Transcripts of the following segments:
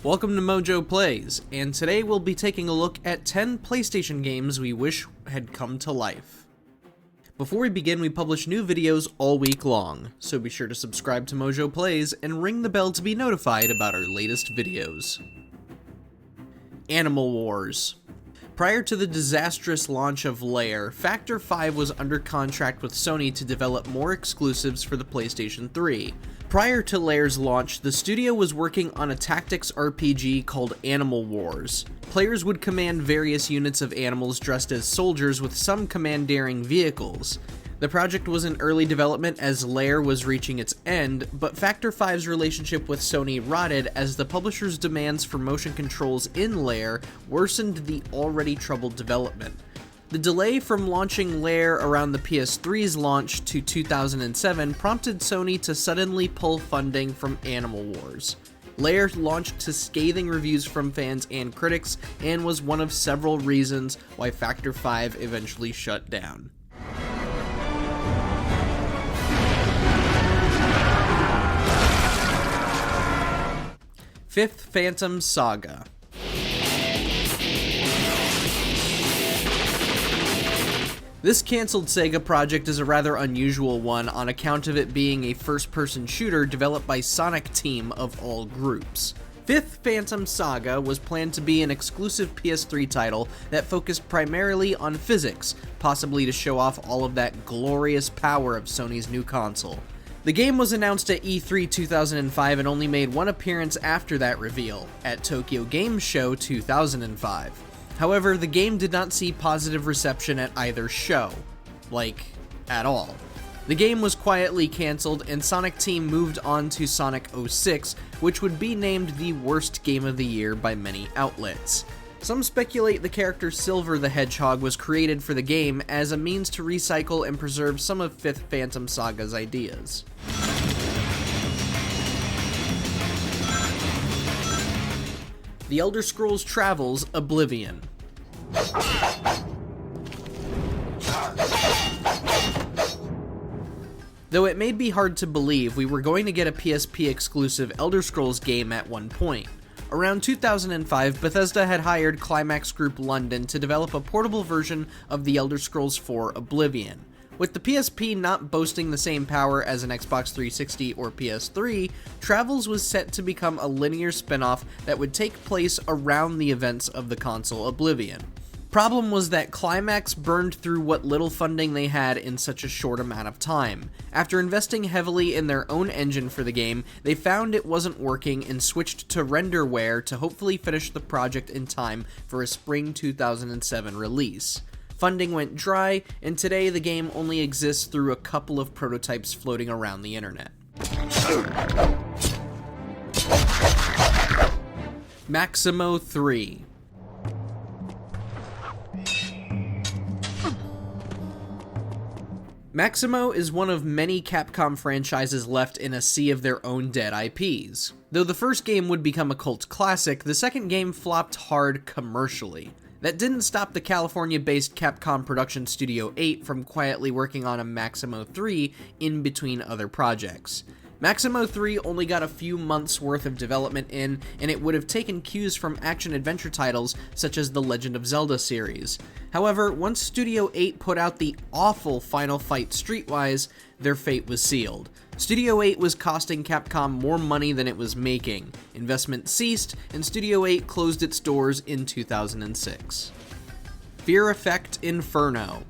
Welcome to MojoPlays, and today we'll be taking a look at 10 PlayStation games we wish had come to life. Before we begin, we publish new videos all week long, so be sure to subscribe to MojoPlays and ring the bell to be notified about our latest videos. Animal Wars. Prior to the disastrous launch of Lair, Factor 5 was under contract with Sony to develop more exclusives for the PlayStation 3. Prior to Lair's launch, the studio was working on a tactics RPG called Animal Wars. Players would command various units of animals dressed as soldiers with some commandeering vehicles. The project was in early development as Lair was reaching its end, but Factor 5's relationship with Sony rotted as the publisher's demands for motion controls in Lair worsened the already troubled development. The delay from launching Lair around the PS3's launch to 2007 prompted Sony to suddenly pull funding from Animal Wars. Lair launched to scathing reviews from fans and critics, and was one of several reasons why Factor 5 eventually shut down. Fifth Phantom Saga. This cancelled Saga project is a rather unusual one on account of it being a first-person shooter developed by Sonic Team of all groups. Fifth Phantom Saga was planned to be an exclusive PS3 title that focused primarily on physics, possibly to show off all of that glorious power of Sony's new console. The game was announced at E3 2005 and only made one appearance after that reveal, at Tokyo Game Show 2005. However, the game did not see positive reception at either show. At all. The game was quietly cancelled, and Sonic Team moved on to Sonic 06, which would be named the worst game of the year by many outlets. Some speculate the character Silver the Hedgehog was created for the game as a means to recycle and preserve some of Fifth Phantom Saga's ideas. The Elder Scrolls Travels: Oblivion. Though it may be hard to believe, we were going to get a PSP exclusive Elder Scrolls game at one point. Around 2005, Bethesda had hired Climax Group London to develop a portable version of The Elder Scrolls IV: Oblivion. With the PSP not boasting the same power as an Xbox 360 or PS3, Travels was set to become a linear spin-off that would take place around the events of the console Oblivion. Problem was that Climax burned through what little funding they had in such a short amount of time. After investing heavily in their own engine for the game, they found it wasn't working and switched to renderware to hopefully finish the project in time for a spring 2007 release. Funding went dry, and today the game only exists through a couple of prototypes floating around the internet. Maximo III. Maximo is one of many Capcom franchises left in a sea of their own dead IPs. Though the first game would become a cult classic, the second game flopped hard commercially. That didn't stop the California-based Capcom production Studio 8 from quietly working on a Maximo III in between other projects. Maximo III only got a few months worth of development in, and it would have taken cues from action-adventure titles such as the Legend of Zelda series. However, once Studio 8 put out the awful Final Fight Streetwise, their fate was sealed. Studio 8 was costing Capcom more money than it was making. Investment ceased, and Studio 8 closed its doors in 2006. Fear Effect Inferno.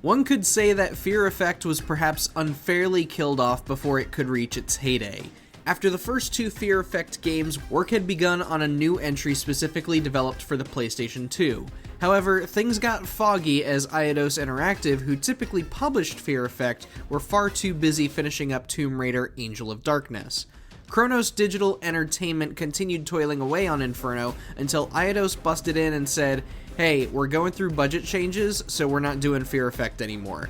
One could say that Fear Effect was perhaps unfairly killed off before it could reach its heyday. After the first two Fear Effect games, work had begun on a new entry specifically developed for the PlayStation 2. However, things got foggy as Eidos Interactive, who typically published Fear Effect, were far too busy finishing up Tomb Raider: Angel of Darkness. Kronos Digital Entertainment continued toiling away on Inferno until Eidos busted in and said, "Hey, we're going through budget changes, so we're not doing Fear Effect anymore."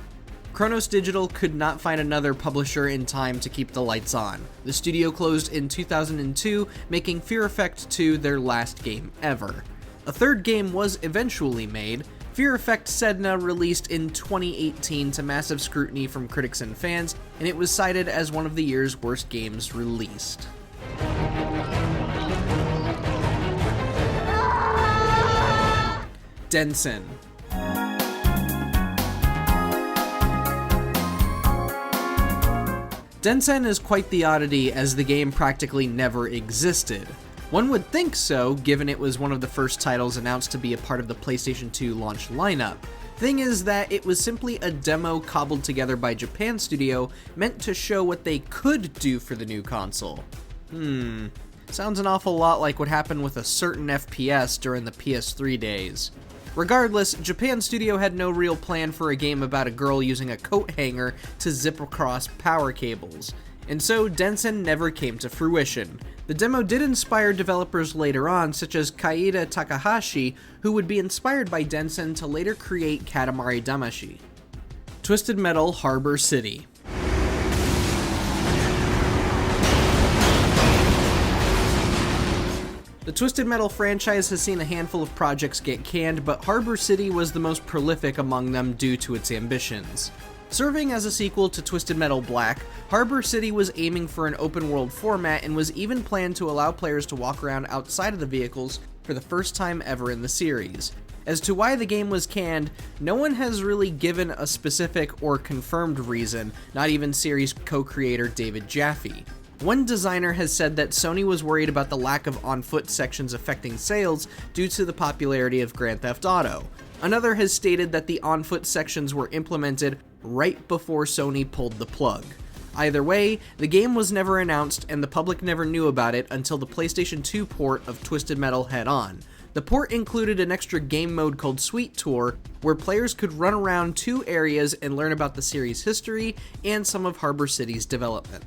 Kronos Digital could not find another publisher in time to keep the lights on. The studio closed in 2002, making Fear Effect 2 their last game ever. A third game was eventually made, Fear Effect Sedna released in 2018 to massive scrutiny from critics and fans, and it was cited as one of the year's worst games released. Densen. Densen is quite the oddity, as the game practically never existed. One would think so, given it was one of the first titles announced to be a part of the PlayStation 2 launch lineup. Thing is that it was simply a demo cobbled together by Japan Studio, meant to show what they could do for the new console. Sounds an awful lot like what happened with a certain FPS during the PS3 days. Regardless, Japan Studio had no real plan for a game about a girl using a coat hanger to zip across power cables, and so Densen never came to fruition. The demo did inspire developers later on, such as Kaida Takahashi, who would be inspired by Densen to later create Katamari Damacy. Twisted Metal Harbor City. The Twisted Metal franchise has seen a handful of projects get canned, but Harbor City was the most prolific among them due to its ambitions. Serving as a sequel to Twisted Metal Black, Harbor City was aiming for an open-world format and was even planned to allow players to walk around outside of the vehicles for the first time ever in the series. As to why the game was canned, no one has really given a specific or confirmed reason, not even series co-creator David Jaffe. One designer has said that Sony was worried about the lack of on-foot sections affecting sales due to the popularity of Grand Theft Auto. Another has stated that the on-foot sections were implemented right before Sony pulled the plug. Either way, the game was never announced and the public never knew about it until the PlayStation 2 port of Twisted Metal Head On. The port included an extra game mode called Sweet Tour, where players could run around 2 areas and learn about the series' history and some of Harbor City's development.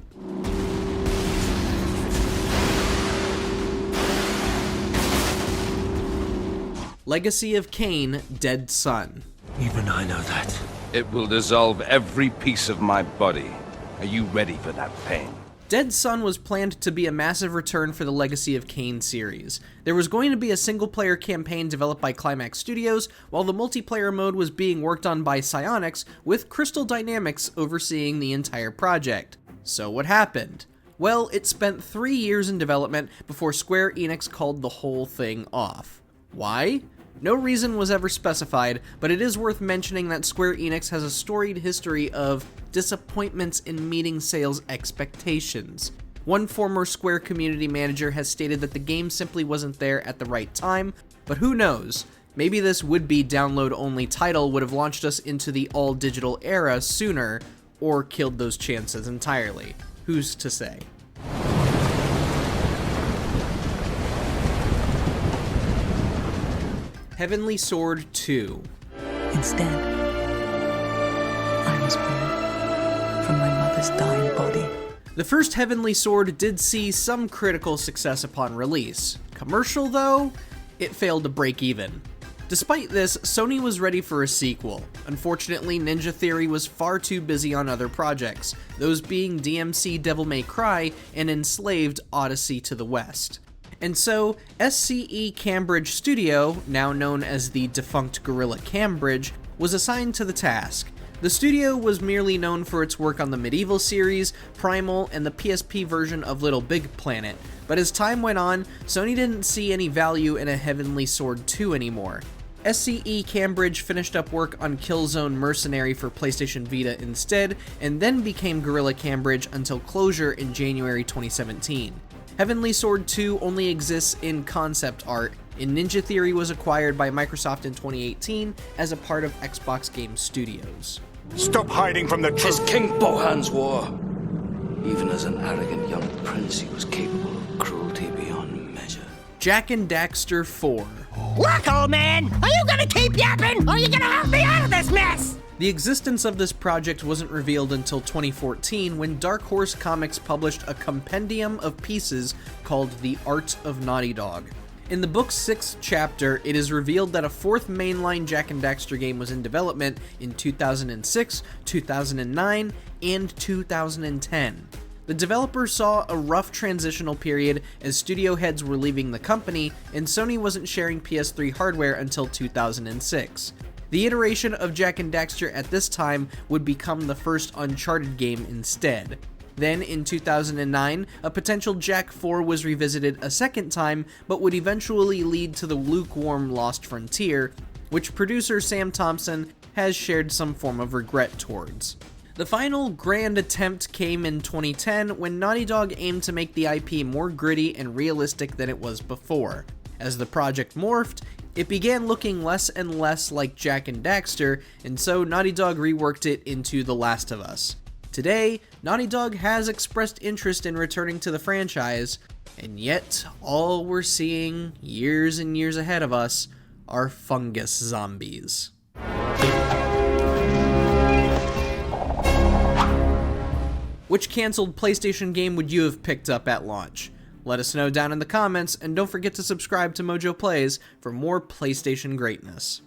Legacy of Kain, Dead Son. Even I know that. It will dissolve every piece of my body. Are you ready for that pain? Dead Son was planned to be a massive return for the Legacy of Kain series. There was going to be a single-player campaign developed by Climax Studios, while the multiplayer mode was being worked on by Psyonix, with Crystal Dynamics overseeing the entire project. So what happened? Well, it spent 3 years in development before Square Enix called the whole thing off. Why? No reason was ever specified, but it is worth mentioning that Square Enix has a storied history of disappointments in meeting sales expectations. One former Square community manager has stated that the game simply wasn't there at the right time, but who knows? Maybe this would-be download-only title would have launched us into the all-digital era sooner, or killed those chances entirely. Who's to say? Heavenly Sword 2. Instead, I was born from my mother's dying body. The first Heavenly Sword did see some critical success upon release. Commercial, though, it failed to break even. Despite this, Sony was ready for a sequel. Unfortunately, Ninja Theory was far too busy on other projects, those being DMC Devil May Cry and Enslaved Odyssey to the West. And so, SCE Cambridge Studio, now known as the defunct Guerrilla Cambridge, was assigned to the task. The studio was merely known for its work on the Medieval series, Primal, and the PSP version of Little Big Planet, but as time went on, Sony didn't see any value in a Heavenly Sword 2 anymore. SCE Cambridge finished up work on Killzone Mercenary for PlayStation Vita instead, and then became Guerrilla Cambridge until closure in January 2017. Heavenly Sword 2 only exists in concept art, and Ninja Theory was acquired by Microsoft in 2018 as a part of Xbox Game Studios. Stop hiding from the truth! 'Tis King Bohan's war. Even as an arrogant young prince, he was capable of cruelty beyond measure. Jak and Daxter 4. Look, old man! Are you gonna keep yapping, or are you gonna help me out of this mess? The existence of this project wasn't revealed until 2014 when Dark Horse Comics published a compendium of pieces called The Art of Naughty Dog. In the book's 6th chapter, it is revealed that a 4th mainline Jak and Daxter game was in development in 2006, 2009, and 2010. The developer saw a rough transitional period as studio heads were leaving the company, and Sony wasn't sharing PS3 hardware until 2006. The iteration of Jak and Daxter at this time would become the first Uncharted game instead. Then, in 2009, a potential Jak 4 was revisited a second time, but would eventually lead to the lukewarm Lost Frontier, which producer Sam Thompson has shared some form of regret towards. The final grand attempt came in 2010 when Naughty Dog aimed to make the IP more gritty and realistic than it was before. As the project morphed, it began looking less and less like Jak and Daxter, and so Naughty Dog reworked it into The Last of Us. Today, Naughty Dog has expressed interest in returning to the franchise, and yet all we're seeing, years and years ahead of us, are fungus zombies. Which cancelled PlayStation game would you have picked up at launch? Let us know down in the comments, and don't forget to subscribe to MojoPlays for more PlayStation greatness.